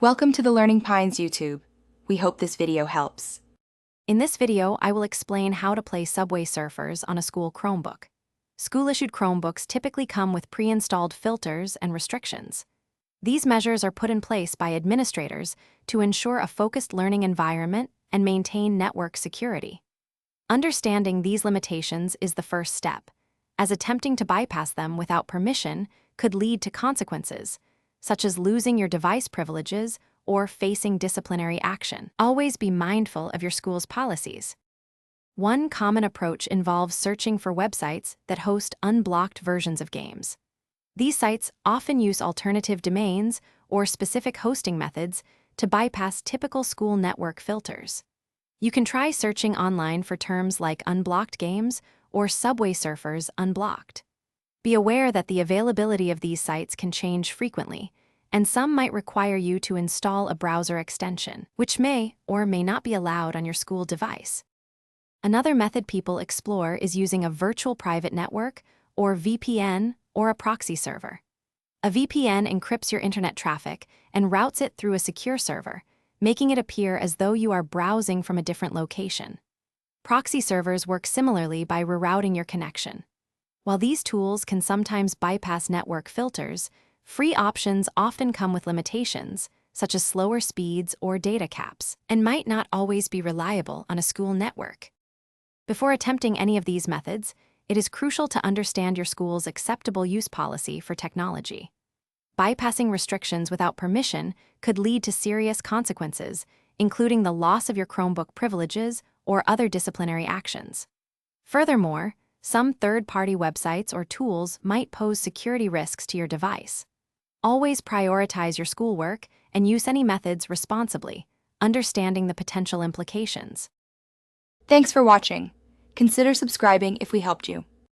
Welcome to the Learning Pines YouTube. We hope this video helps. In this video, I will explain how to play Subway Surfers on a school Chromebook. School-issued Chromebooks typically come with pre-installed filters and restrictions. These measures are put in place by administrators to ensure a focused learning environment and maintain network security. Understanding these limitations is the first step, as attempting to bypass them without permission could lead to consequences, such as losing your device privileges or facing disciplinary action. Always be mindful of your school's policies. One common approach involves searching for websites that host unblocked versions of games. These sites often use alternative domains or specific hosting methods to bypass typical school network filters. You can try searching online for terms like unblocked games or Subway Surfers unblocked. Be aware that the availability of these sites can change frequently, and some might require you to install a browser extension, which may or may not be allowed on your school device. Another method people explore is using a virtual private network, or VPN, or a proxy server. A VPN encrypts your internet traffic and routes it through a secure server, making it appear as though you are browsing from a different location. Proxy servers work similarly by rerouting your connection. While these tools can sometimes bypass network filters, free options often come with limitations, such as slower speeds or data caps, and might not always be reliable on a school network. Before attempting any of these methods, it is crucial to understand your school's acceptable use policy for technology. Bypassing restrictions without permission could lead to serious consequences, including the loss of your Chromebook privileges or other disciplinary actions. Furthermore, some third-party websites or tools might pose security risks to your device. Always prioritize your schoolwork and use any methods responsibly, understanding the potential implications. Thanks for watching. Consider subscribing if we helped you.